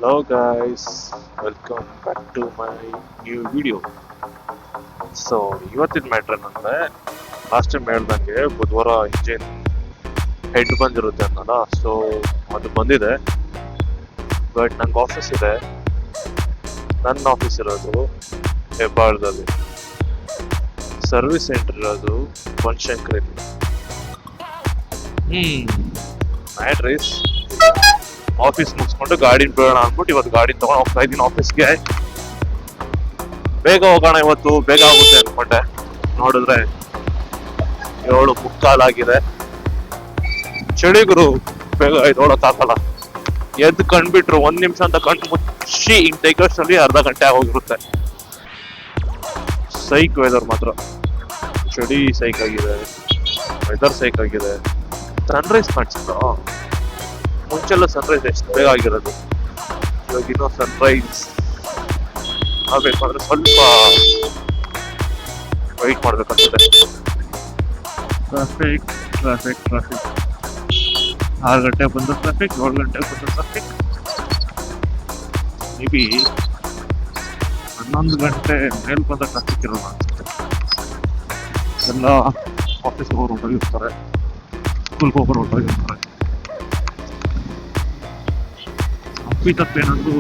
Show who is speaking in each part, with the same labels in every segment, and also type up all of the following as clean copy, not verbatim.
Speaker 1: Hello guys, welcome back to my new video. So ಇವತ್ತಿನ matter ಏನಂದ್ರೆ last time ಹೇಳ್ದಂಗೆ ಬುಧವಾರ ಇಂಜಿನ್ ಹೆಡ್ ಬಂದಿರುತ್ತೆ ಅನ್ನೋಲ್ಲ. ಸೊ ಅದು ಬಂದಿದೆ, ಬಟ್ ನಂಗೆ ಆಫೀಸ್ ಇದೆ. ನನ್ನ ಆಫೀಸ್ ಇರೋದು ಹೆಬ್ಬಾಳದಲ್ಲಿ, ಸರ್ವಿಸ್ ಸೆಂಟರ್ ಇರೋದು ಬನಶಂಕರಿಲಿ. ಮ್ಯಾಟ್ರೀಸ್ ಆಫೀಸ್ ಮುಗಿಸ್ಕೊಂಡು ಗಾಡಿನ ಬೇಡ ಅಂದ್ಬಿಟ್ಟು ಇವತ್ತು ಗಾಡಿನ ತಗೊಂಡು ಹೋಗ್ತಾ ಇದ್ದೀನಿ ಆಫೀಸ್ಗೆ. ಬೇಗ ಹೋಗೋಣ ಇವತ್ತು, ಬೇಗ ಆಗುತ್ತೆ ಅನ್ಕೊಂಡೆ. ನೋಡಿದ್ರೆ 7:45 ಚಳಿಗುರು, ಬೇಗ ಎದ್ದೋಳಕ್ಕಾಗಲ್ಲ. ಎದ್ದು ಕಂಡ್ಬಿಟ್ರು 1 ನಿಮಿಷ ಅಂತ ಕಣ್ಣು ಮುಚ್ಚಿ ಹಿಂಗ್ ತೆಗೋಷ್ಟರಲ್ಲಿ ಅರ್ಧ ಗಂಟೆ ಆಗೋಗಿರುತ್ತೆ. ಸೈಕ್ ವೆದರ್ ಮಾತ್ರ, ಚಳಿ ಸೈಕ್ ಆಗಿದೆ, ವೆದರ್ ಸೈಕ್ ಆಗಿದೆ. ಸನ್ರೈಸ್ ಕಾಣಿಸಿದ ಮುಂಚೆಲ್ಲ ಸನ್ರೈಸ್ ಎಷ್ಟು ಬೇಗ ಆಗಿರೋದು, ಇವಾಗ ಇನ್ನೂ ಸನ್ರೈಸ್ ಆಗ್ಬೇಕಂದ್ರೆ ಸ್ವಲ್ಪ ವೆಯ್ಟ್ ಮಾಡ್ಬೇಕಂತದೆ. ಟ್ರಾಫಿಕ್ 6 ಗಂಟೆ ಬಂದ ಟ್ರಾಫಿಕ್, 7 ಗಂಟೆ ಬಂದ ಟ್ರಾಫಿಕ್, ಮೇ ಬಿ 11 ಗಂಟೆ ಮೇಲ್ ಬಂದ ಟ್ರಾಫಿಕ್ ಇರೋಲ್ಲ ಅನ್ಸುತ್ತೆ. ಎಲ್ಲ ಆಫೀಸ್ಗೆ ಹೋಗೋರು ಹೊರಗಿರ್ತಾರೆ, ಸ್ಕೂಲ್ಗೆ ಹೋಗೋರು ಹೊರಗಿರ್ತಾರೆ. ತಪ್ಪೇನಾದ್ರು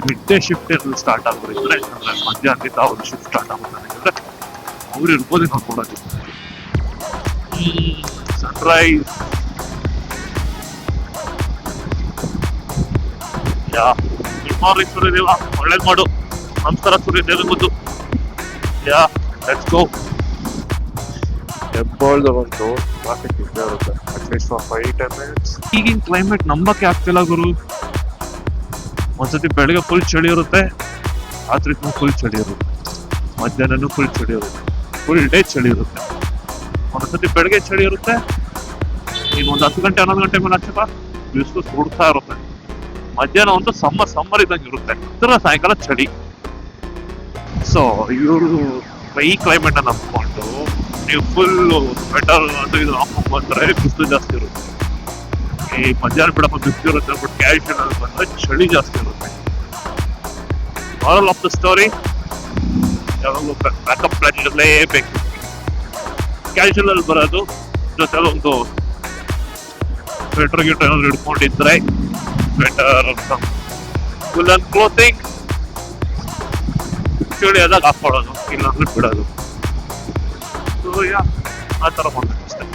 Speaker 1: ಮಿಡ್ ಡೇ ಶಿಫ್ಟ್ ಏನಾದ್ರು ಸ್ಟಾರ್ಟ್ ಆಗೋರಿದ್ರೆ, ಅಂದ್ರೆ ಮಧ್ಯಾಹ್ನದಿಂದ ಅವ್ರ ಶಿಫ್ಟ್ ಸ್ಟಾರ್ಟ್ ಆಗೋದ್ರೆ ಅವ್ರು ಇರ್ಬೋದು ನೋಡ್ಕೊಡೋದು. ಸನ್ರೈಸ್ ಗುಡ್ ಮಾರ್ನಿಂಗ್ ಸೂರ್ಯದೇವ, ಒಳ್ಳೇದು ಮಾಡು. ನಮಸ್ಕಾರ ಸೂರ್ಯದೇವ ಬಂದು. Let's go. ಹೆಬ್ಬಾಳದವಂತೂ ಟ್ರಾಫಿಕ್ ಇದ್ದೇ ಇರುತ್ತೆ, ಅಟ್ಲೀಸ್ಟ್ 5-10 ಮಿನಿಟ್ಸ್. ಈಗಿನ ಕ್ಲೈಮೇಟ್ ನಂಬಕ್ಕೆ ಆಗ್ತಿಲ್ಲ ಗುರು. ಒಂದ್ಸತಿ ಬೆಳಗ್ಗೆ ಫುಲ್ ಚಳಿ ಇರುತ್ತೆ, ರಾತ್ರಿ ಫುಲ್ ಚಳಿ ಇರುತ್ತೆ, ಮಧ್ಯಾಹ್ನನೂ ಫುಲ್ ಚಳಿ ಇರುತ್ತೆ, ಫುಲ್ ಡೇ ಚಳಿ ಇರುತ್ತೆ. ಒಂದ್ಸತಿ ಬೆಳಗ್ಗೆ ಚಳಿ ಇರುತ್ತೆ, ಈಗ ಒಂದು 10 ಗಂಟೆ 11 ಗಂಟೆ ಮೇಲೆ ಹಚ್ಚಪ್ಪ ಬಿಸಿಲು ಸುಡ್ತಾ ಇರುತ್ತೆ. ಮಧ್ಯಾಹ್ನ ಒಂದು ಸಮ್ಮರ್ ಇದ್ದಂಗೆ ಇರುತ್ತೆ, ಸಾಯಂಕಾಲ ಚಳಿ. ಸೊ ಇವರು ಈ ಕ್ಲೈಮೇಟ್ ಅನ್ನು ನಂಬ್ಕೊಂಡು ನೀವು ಫುಲ್ ಸ್ವೆಟರ್ ಅದು ಇದು ಹಾಕೊಂಡ್ ಬಂದ್ರೆ ಬಿಸಿಲು ಜಾಸ್ತಿ ಇರುತ್ತೆ. ಈ ಮಧ್ಯಾಹ್ನ ಬಿಡಪ್ಪ ಬಿಸಿಲು ಇರುತ್ತೆ, ಬಟ್ ಕ್ಯಾಶುಯಲ್ ಅಲ್ಲಿ ಬಂದ್ರೆ ಚಳಿ ಜಾಸ್ತಿ ಇರುತ್ತೆ. ಮಾರಲ್ ಆಫ್ ದ ಸ್ಟೋರಿ, ಯಾವಾಗಲೂ ಬ್ಯಾಕಪ್ ಪ್ಲಾನ್ ಇರಲೇಬೇಕು. ಕ್ಯಾಶುಯಲ್ ಅಲ್ಲಿ ಬರೋದು ಜೊತೆ ಒಂದು ಸ್ವೆಟರ್ ಗಿಟರ್ ಏನಾದ್ರು ಹಿಡ್ಕೊಂಡಿದ್ರೆ, ಸ್ವೆಟರ್ ಫುಲ್ ಅಂಡ್ ಕ್ಲೋತಿಂಗ್, ಚಳಿ ಆದಾಗ ಹಾಕೊಳ್ಳೋದು, ಇಲ್ಲಾಂದ್ರೆ ಬಿಡೋದು. ಆ ಥರ ಮಾಡ್ಬೇಕು ಅಷ್ಟೇ.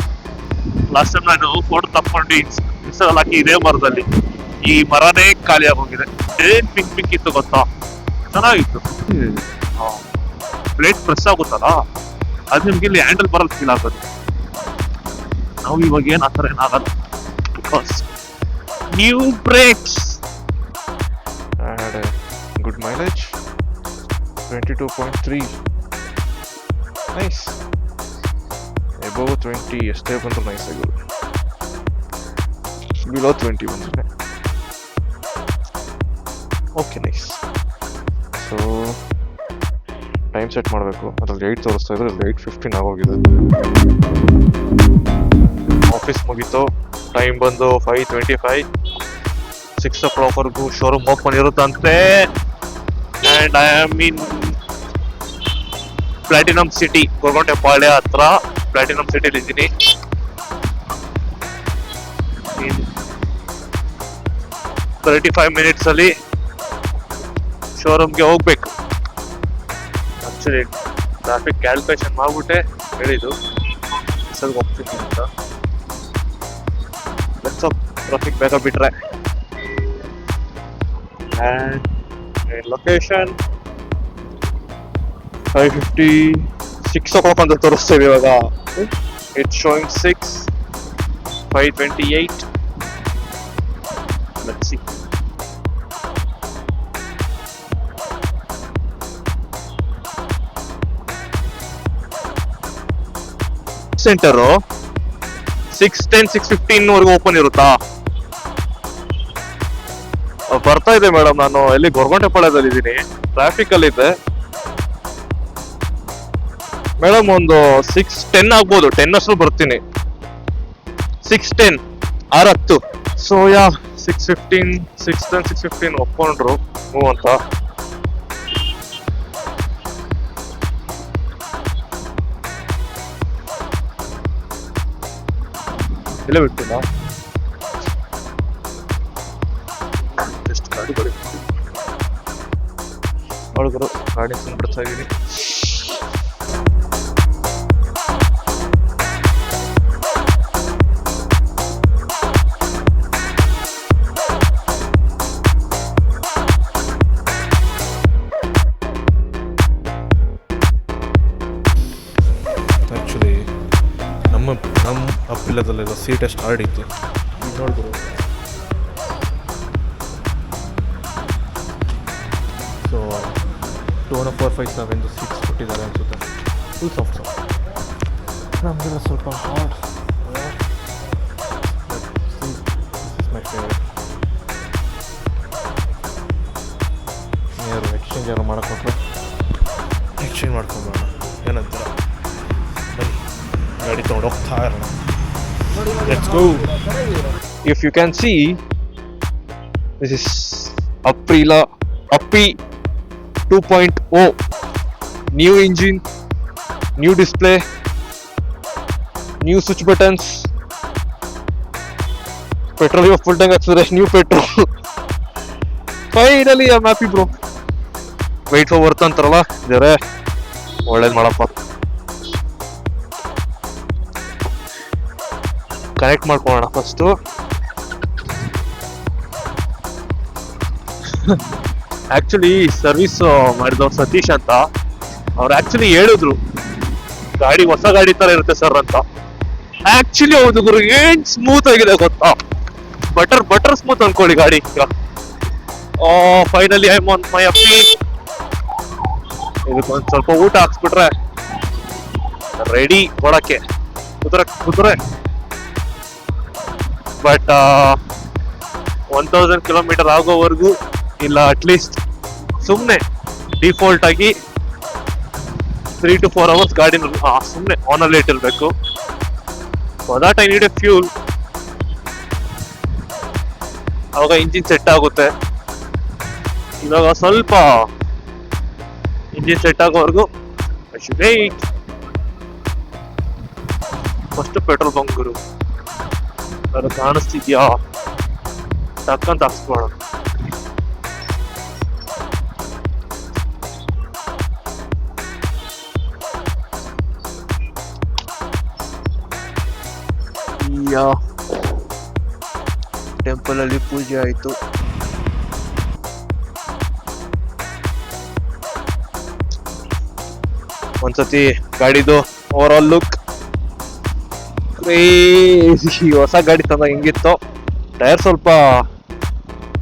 Speaker 1: ಲಾಸ್ಟ್ ಟೈಮ್ ನಾನು ಫೋಟೋ ತಕ್ಕೊಂಡು ಇನ್ಸ್ಟಾಲ್ ಹಾಕಿ ಇದೇ ಮರದಲ್ಲಿ, ಈ ಮರನೇ ಖಾಲಿ ಆಗೋಗಿದೆ. ಏನ್ ಪಿಂಕ್ ಇತ್ತು ಗೊತ್ತಾ, ಚೆನ್ನಾಗಿತ್ತು. ಪ್ಲೇಟ್ ಪ್ರೆಸ್ ಆಗುತ್ತಲ್ಲ, ಅದು ನಿಮ್ಗೆ ಇಲ್ಲಿ ಹ್ಯಾಂಡಲ್ ಬರಲ್ ಫೀಲ್ ಆಗೋದು. ನಾವು ಇವಾಗ ಏನ್ ಆ ಥರ ಏನಾಗಲ್ಲ, because new brakes. Good mileage 22.3, nice. Above 20 ಎಷ್ಟೇ ಬಂದ್ರು ನೈಸ್ ಆಗಿರು, ಬಿಲೋ 20 ಬಂದ್ರೆ okay, nice. So time set ಮಾಡಬೇಕು. ಅದ್ರಲ್ಲಿ 8 ತೋರಿಸ್ತಾ ಇದ್ರೆ 8:15 ಆಗೋಗಿದೆ. ಆಫೀಸ್ ಮುಗೀತು, ಟೈಮ್ ಬಂದು 5:25. 6 o'clock ಶೋರೂಮ್ ಓಪನ್ ಇರುತ್ತಂತೆ. And I am in platinum city, Goraguntepalya ಹತ್ರ ಪ್ಲಾಟಿನಮ್ ಸಿಟಿಲಿ ಇದ್ದೀನಿ. 35 ಮಿನಿಟ್ಸ್ ಅಲ್ಲಿ ಶೋರೂಮ್ಗೆ ಹೋಗ್ಬೇಕು. ಆಕ್ಚುಲಿ ಟ್ರಾಫಿಕ್ ಕ್ಯಾಲ್ಕುಲೇಷನ್ ಮಾಡ್ಬಿಟ್ಟೆ ಹೇಳಿದ್ದು ಹೋಗ್ತೀನಿ ಅಂತ. ಟ್ರಾಫಿಕ್ ಬೇಗ ಬಿಟ್ರೆ. ಆ್ಯಂಡ್ ಲೊಕೇಶನ್ 5:50, 6 o'clock ಅಂತ ತೋರಿಸ್ತೇವೆ ಇವಾಗ. It's showing 6, 5:28. Let's see. Centre 6:10, 6:15 ವರೆಗೂ ಓಪನ್ ಇರುತ್ತಾ? ಬರ್ತಾ ಇದೆ ಮೇಡಮ್, ನಾನು ಎಲ್ಲಿ ಗೊರಗುಂಟೆಪಾಳ್ಯದಲ್ಲಿ ಇದ್ದೀನಿ, ಟ್ರಾಫಿಕ್ ಅಲ್ಲಿ ಇದ್ದೆ ಮೇಡಮ್. ಒಂದು 6:10 ಆಗ್ಬೋದು, 10 ಅಷ್ಟು ಬರ್ತೀನಿ. 6:10, 6:10. ಸೊ 6:15 ಒಪ್ಕೊಂಡ್ರು ಮೂವ್ ಅಂತ. ಎಲ್ಲ ಬಿಟ್ಟಿಲ್ಲ ಎಷ್ಟು ಗಾಡಿಗಳು ಒಳಗರು ಗಾಡಿ ಬಿಡ್ತಾ ಇದೀನಿ.
Speaker 2: ಆ್ಯಕ್ಚುಲಿ ನಮ್ಮ ಅಪ್ಪಿಲ್ಲದಲ್ಲೆಲ್ಲ ಸೀಟ್ ಎಷ್ಟು ಹಾರ್ಡ್ ಇತ್ತು ನೋಡಿದ್ರು. ಸೊ 2.457 ಸೀಟ್ಸ್ ಕೊಟ್ಟಿದ್ದಾರೆ ಅನಿಸುತ್ತೆ. ಫುಲ್ ಸಾಫ್ಟ್ ನಮಗೆಲ್ಲ ಸ್ವಲ್ಪ ಹಾರ್ಡ್. My favourite. ಯಾರು ಎಕ್ಸ್ಚೇಂಜ್ ಯಾರು ಮಾಡೋಕ್ಕೋಟ್ರೆ ಎಕ್ಸ್ಚೇಂಜ್ ಮಾಡ್ಕೊಂಬೋಣ ಏನಂತೀರ? ಗಾಡಿ ತೊಗೊಂಡು ಹೋಗ್ತಾ ಇರೋಣ. Let's go.
Speaker 1: If you can see, this is Aprilia Appy 2.0, new engine, new display, new switch buttons, petrol full tank acceleration, new petrol. Finally I'm happy bro. Wait for worth ಅಂತಾರಲ್ಲ ಇದಾರೆ, ಒಳ್ಳೇದು ಮಾಡಪ್ಪ. Connect ಮಾಡ್ಕೊಳ್ಳೋಣ first. Actually service ಮಾಡಿದವ್ರು ಸತೀಶ್ ಅಂತ, ಅವ್ರು actually ಹೇಳಿದ್ರು ಗಾಡಿ ಹೊಸ ಗಾಡಿ ತರ ಇರುತ್ತೆ ಸರ್ ಅಂತ. ಆಕ್ಚುಲಿ ಹೌದು ಗುರು, ಏನ್ ಸ್ಮೂತ್ ಆಗಿದೆ ಗೊತ್ತಾ, ಬಟರ್ ಸ್ಮೂತ್ ಅನ್ಕೊಳ್ಳಿ ಗಾಡಿ. ಫೈನಲಿ ಐ ಆನ್ ಮೈ ಅಪ್ಪಿ. ಇದಕ್ಕೊಂದು ಸ್ವಲ್ಪ ಊಟ ಹಾಕ್ಸ್ಬಿಟ್ರೆ ರೆಡಿ ಕೊಡಕ್ಕೆ ಕುದುರೆ. ಬಟ್ 1000 ಕಿಲೋಮೀಟರ್ ಆಗೋವರೆಗೂ ಇಲ್ಲ, ಅಟ್ಲೀಸ್ಟ್ ಸುಮ್ಮನೆ ಡಿಫಾಲ್ಟ್ ಆಗಿ 3 to 4 hours ಗಾಡಿ ಸುಮ್ಮನೆ ಆನಲ್ಲೇ ಇಟ್ಟಿರ್ಬೇಕು. For that I need a fuel. ಅವಾಗ ಇಂಜಿನ್ ಸೆಟ್ ಆಗುತ್ತೆ. ಇವಾಗ ಸ್ವಲ್ಪ ಇಂಜಿನ್ ಸೆಟ್ ಆಗೋವರೆಗೂ ವೇಟ್. ಫಸ್ಟ್ ಪೆಟ್ರೋಲ್ ಬಂಕ್ ಗುರು, ಅದು ಕಾಣಿಸ್ತಿದ್ಯಾ? ಟಕ್ಕಂತ ಹಾಕ್ಸ್ಕೊಳ್ಳೋಣ. ಟೆಂಪಲ್ ಅಲ್ಲಿ ಪೂಜೆ ಆಯ್ತು. ಒಂದ್ಸತಿ ಗಾಡಿದು ಓವರ್ ಆಲ್ ಲುಕ್ ಹೊಸ ಗಾಡಿ ತಂದಾಗ ಹೆಂಗಿತ್ತು. ಟೈರ್ ಸ್ವಲ್ಪ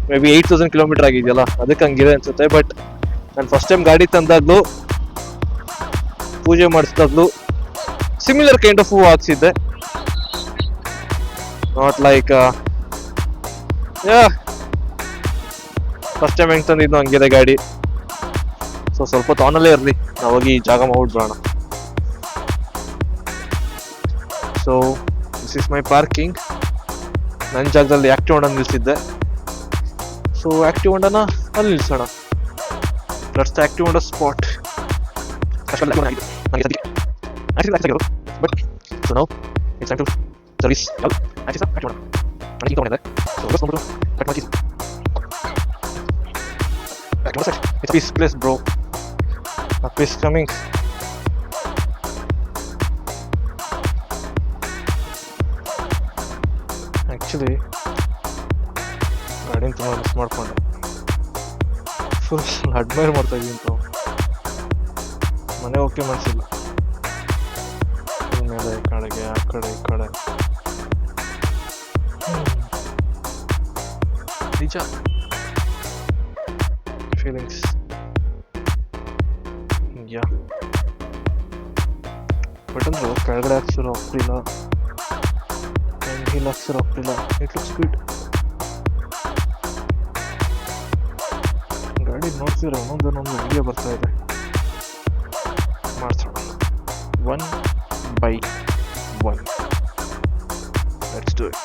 Speaker 1: ಮೇ ಬಿ 8000 ಕಿಲೋಮೀಟರ್ ಆಗಿದೆಯಲ್ಲ, ಅದಕ್ಕೆ ಹಂಗಿದೆ ಅನ್ಸುತ್ತೆ. ಬಟ್ ನಾನು ಫಸ್ಟ್ ಟೈಮ್ ಗಾಡಿ ತಂದಾಗ್ಲು ಪೂಜೆ ಮಾಡಿಸಿದಾಗ್ಲು ಸಿಮಿಲರ್ ಕೈಂಡ್ ಆಫ್ ಹೂವು ಹಾಕ್ಸಿದ್ದೆ. ನಾಟ್ ಲೈಕ್ ಫಸ್ಟ್ ಟೈಮ್ ಹೆಂಗ್ ತಂದಿದ್ದು ಹಂಗಿದೆ ಗಾಡಿ. ಸೊ ಸ್ವಲ್ಪ ತಾನಲ್ಲೇ ಇರಲಿ, ನಾವು ಹೋಗಿ ಜಾಗ ಮಾಡ್ಬಿಡೋಣ. So this is my parking. ನನ್ನ ಜಾಗದಲ್ಲಿ ಆಕ್ಟಿವ್ ಹೊಂಡ ನಿಲ್ಸಿದ್ದೆ. ಸೊ ಆಕ್ಟಿವ್ ಹೊಂಡನ ಅಲ್ಲಿ ನಿಲ್ಸೋಣ. That's the active Honda spot. But so ನಾವು it's time to service. Active Honda ನನಗೆ ತಗೊಂಡಿದ್ದೆ. ಸೊ ಬಂದ್ಬಿಟ್ಟು ಕಟ್ ಮಾಡಿ. Active Honda set. It's peace place bro. A piece coming. Actually, ಗಾಡಿನ ತುಂಬ ಮಿಸ್ ಮಾಡ್ಕೊಂಡೆ. ಫುಲ್ ಅಡ್ಮೈರ್ ಮಾಡ್ತಾ ಇದ್ದೀನಿ ತಾವು. ಮನೆ ಓಕೆ ಮನಸ್ಸಿಲ್ಲ. ಫುಲ್ ಮೇಲೆ ಕಡೆಗೆ ಆ ಕಡೆ ಈ ಕಡೆ ನಿಜ ಫೀಲಿಂಗ್ಸ್. ಬಟ್ ಅಂದ್ರೆ ಕೆಳಗಡೆ ಹಾಕ್ಸಿರೋ ಅಪ್ರಿಲ್ಲ, ಇಲ್ಲಿ ಹಾಕ್ಸಿರೋ ಅಪ್ರಿಲ್ಲ. It looks good. ಗಾಡಿ ನೋಡ್ತಿರೋ ಒಂದೊಂದು ಐಡಿಯಾ ಬರ್ತಾ ಇದೆ. ಮಾಡ್ಸೋಣ 1 by 1. Let's do it.